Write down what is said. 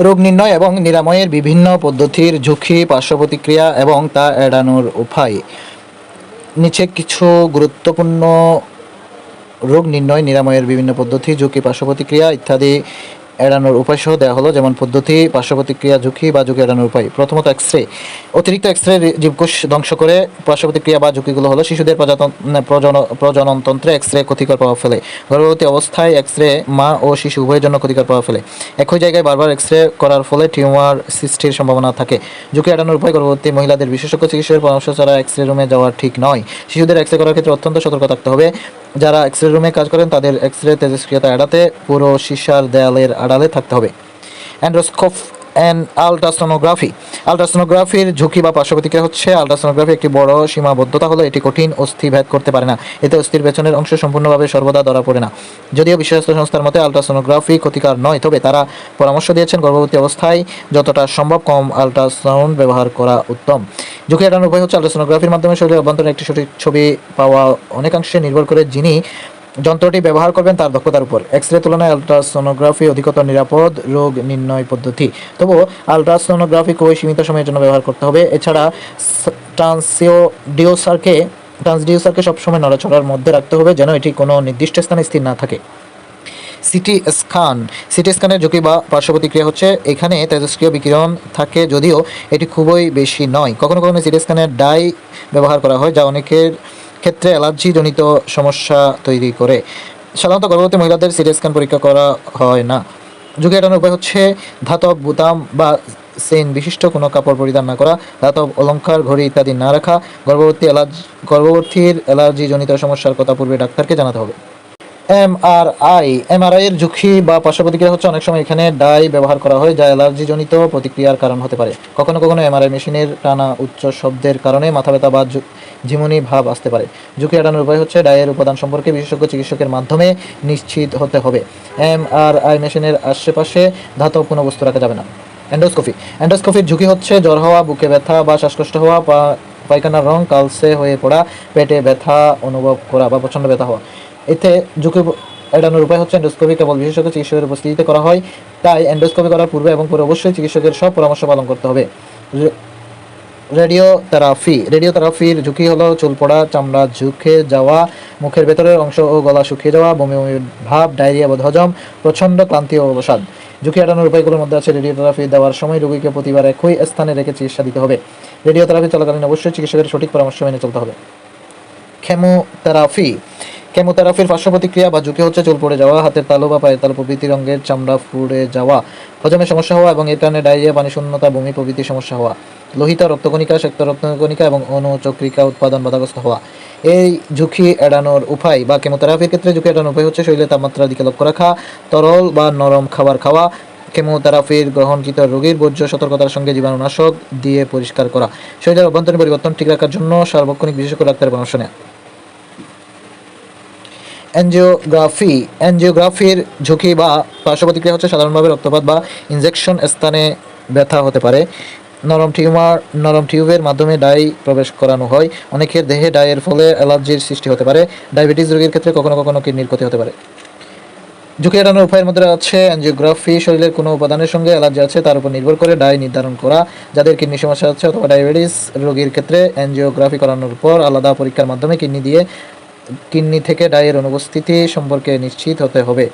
রোগ নির্ণয় এবং নিরাময়ের বিভিন্ন পদ্ধতির ঝুঁকি, পার্শ্ব প্রতিক্রিয়া এবং তা এড়ানোর উপায়। নিচে কিছু গুরুত্বপূর্ণ রোগ নির্ণয়, নিরাময়ের বিভিন্ন পদ্ধতি, ঝুঁকি, পার্শ্ব প্রতিক্রিয়া ইত্যাদি এড়ানোর উপায় সহ দেওয়া হলো। যেমন পদ্ধতি, পার্শ্ব প্রতিক্রিয়া, ঝুঁকি বা ঝুঁকি এড়ানোর উপায়। প্রথমত এক্স-রে। অতিরিক্ত এক্স-রে জীবকোষ ধ্বংস করে। পার্শ্ব প্রতিক্রিয়া বা ঝুঁকিগুলো হলো শিশুদের প্রজননতন্ত্রে এক্স-রে ক্ষতিকর প্রভাব ফেলে। গর্ভবতী অবস্থায় এক্স-রে মা ও শিশু উভয়ের জন্য ক্ষতিকর প্রভাব ফেলে। একই জায়গায় বারবার এক্স-রে করার ফলে টিউমার সৃষ্টির সম্ভাবনা থাকে। ঝুঁকি এড়ানোর উপায়। গর্ভবতী মহিলাদের বিশেষজ্ঞ চিকিৎসকের পরামর্শ ছাড়া এক্স-রে রুমে যাওয়া ঠিক নয়। শিশুদের এক্স-রে করার ক্ষেত্রে অত্যন্ত সতর্ক থাকতে হবে। যারা এক্স-রে রুমে কাজ করেন তাদের এক্স-রে তেজস্ক্রিয়তা এড়াতে পুরো সীসার দেয়ালের আড়ালে থাকতে হবে। অ্যান্ডোস্কোপ অ্যান্ড আলট্রাসোনোগ্রাফি। আলট্রাসোনোগ্রাফির ঝুঁকি বা পার্শ্ব প্রতিক্রিয়া হচ্ছে, আলট্রাসোনোগ্রাফি একটি বড় সীমাবদ্ধতা হলো এটি কঠিন অস্থি ভেদ করতে পারে না। এতে অস্থির পেছনের অংশ সম্পূর্ণভাবে সর্বদা ধরা পড়ে না। যদিও বিশ্ব স্বাস্থ্য সংস্থার মতে আলট্রাসোনোগ্রাফি ক্ষতিকর নয়, তবে তারা পরামর্শ দিয়েছেন গর্ভবতী অবস্থায় যতটা সম্ভব কম আলট্রাসাউন্ড ব্যবহার করা উত্তম। ঝুঁকি এড়ানোর উপায় হচ্ছে, আলট্রাসোনোগ্রাফির মাধ্যমে শরীরের অভ্যন্তরে একটি সঠিক ছবি পাওয়া অনেকাংশে নির্ভর করে যিনি যন্ত্রটি ব্যবহার করবেন তার দক্ষতার উপর। এক্স-রে তুলনায় আলট্রাসোনোগ্রাফি অধিকতর নিরাপদ রোগ নির্ণয় পদ্ধতি। তবুও আলট্রাসোনোগ্রাফি খুবই সীমিত সময়ের জন্য ব্যবহার করতে হবে। এছাড়া ট্রান্সডিউসারকে সবসময় নড়াচড়ার মধ্যে রাখতে হবে যেন এটি কোনো নির্দিষ্ট স্থানে স্থির না থাকে। CT scan. সিটি স্ক্যানের ঝুঁকি বা পার্শ্ব প্রতিক্রিয়া হচ্ছে, এখানে তেজস্ক্রিয় বিকিরণ থাকে যদিও এটি খুবই বেশি নয়। কখনো কখনো সিটি স্ক্যানের ডাই ব্যবহার করা হয় যা অনেকের ক্ষেত্রে অ্যালার্জিজনিত সমস্যা তৈরি করে। সাধারণত গর্ভবতী মহিলাদের সিটি স্ক্যান পরীক্ষা করা হয় না। ঝুঁকি এড়ানোর উপায় হচ্ছে, ধাতব বোতাম বা চেইন বিশিষ্ট কোনো কাপড় পরিধান না করা, ধাতব অলংকার, ঘড়ি ইত্যাদি না রাখা। গর্ভবতীর অ্যালার্জিজনিত সমস্যার কথা পূর্বে ডাক্তারকে জানাতে হবে। এমআরআই এর ঝুঁকি বা পার্শ্ব প্রতিক্রিয়া হচ্ছে, অনেক সময় এখানে ডাই ব্যবহার করা হয় যা অ্যালার্জিজনিত প্রতিক্রিয়ার কারণ হতে পারে। কখনো কখনো এমআরআই মেশিনের টানা উচ্চ শব্দের কারণে মাথা ব্যথা বা ঝিমুনি ভাব আসতে পারে। ঝুঁকি এড়ানোর উপায় হচ্ছে, ডাইয়ের উপাদান সম্পর্কে বিশেষজ্ঞ চিকিৎসকের মাধ্যমে নিশ্চিত হতে হবে। এমআরআই মেশিনের আশেপাশে ধাতব কোনো বস্তু রাখা যাবে না। অ্যান্ডোস্কোপির ঝুঁকি হচ্ছে, জ্বর হওয়া, বুকে ব্যথা বা শ্বাসকষ্ট হওয়া, পায়খানার রং কালচে হয়ে পড়া, পেটে ব্যথা অনুভব করা বা প্রচণ্ড ব্যথা হওয়া। এতে ঝুঁকি এড়ানোর উপায় হচ্ছে, এন্ডোস্কোপি কেবল বিশেষজ্ঞ চিকিৎসকের উপস্থিতিতে করা হয়, তাই এন্ডোস্কোপি করার পূর্বে এবং পরে অবশ্যই চিকিৎসকের সব পরামর্শ পালন করতে হবে। রেডিওথেরাপির ঝুঁকি হলো চুল পড়া, চামড়া ঝুঁকে যাওয়া, মুখের ভেতরের অংশ ও গলা শুকিয়ে যাওয়া, বমি বমি ভাব, ডায়রিয়া, বদহজম, প্রচণ্ড ক্লান্তি ও অবসাদ। ঝুঁকি এড়ানোর উপায়গুলোর মধ্যে আছে, রেডিওথেরাপি দেওয়ার সময় রোগীকে প্রতিবার একই স্থানে রেখে চিকিৎসা দিতে হবে। রেডিওথেরাপি চলাকালীন অবশ্যই চিকিৎসকের সঠিক পরামর্শ মেনে চলতে হবে। কেমোথেরাপির পার্শ্ব প্রতিক্রিয়া বা ঝুঁকি হচ্ছে, চুল পড়ে যাওয়া, হাতের তালু বা পায়ের তালু প্রভৃতি রঙের চামড়া পুড়ে যাওয়া, হজমের সমস্যা হওয়া এবং এর কারণে ডায়রিয়া, পানি শূন্যতা, বমি প্রভৃতি সমস্যা হওয়া, লোহিত রক্তকণিকা, শ্বেত রক্তকণিকা এবং অনুচক্রিকা উৎপাদন বাধাগ্রস্ত হওয়া। এই ঝুঁকি এড়ানোর উপায় বা কেমোথেরাপির ক্ষেত্রে ঝুঁকি এড়ানোর উপায় হচ্ছে, শরীরের তাপমাত্রার দিকে লক্ষ্য রাখা, তরল বা নরম খাবার খাওয়া, কেমোথেরাপির গ্রহণকৃত রোগীর বর্জ্য সতর্কতার সঙ্গে জীবাণুনাশক দিয়ে পরিষ্কার করা, শরীরের অভ্যন্তরীণ পরিবর্তন ঠিক রাখার জন্য সার্বক্ষণিক বিশেষজ্ঞ ডাক্তারের পরামর্শ নেওয়া। অ্যাঞ্জিওগ্রাফির ঝুঁকি বা পার্শ্ব প্রতিক্রিয়া হচ্ছে, সাধারণভাবে রক্তপাত বা ইনজেকশন স্থানে ব্যথা হতে পারে। নরম টিউবের মাধ্যমে ডাই প্রবেশ করানো হয়। অনেকের দেহে ডাইয়ের ফলে অ্যালার্জির সৃষ্টি হতে পারে। ডায়াবেটিস রোগীর ক্ষেত্রে কখনো কখনো কিডনির ক্ষতি হতে পারে। ঝুঁকি এড়ানোর উপায়ের মধ্যে আছে অ্যাঞ্জিওগ্রাফি, শরীরের কোনো উপাদানের সঙ্গে অ্যালার্জি আছে তার উপর নির্ভর করে ডাই নির্ধারণ করা। যাদের কিডনি সমস্যা আছে অথবা ডায়াবেটিস রোগীর ক্ষেত্রে অ্যাঞ্জিওগ্রাফি করানোর পর আলাদা পরীক্ষার মাধ্যমে কিডনি থেকে ডাইয়ের অনুপস্থিতি সম্পর্কে নিশ্চিত হতে হবে।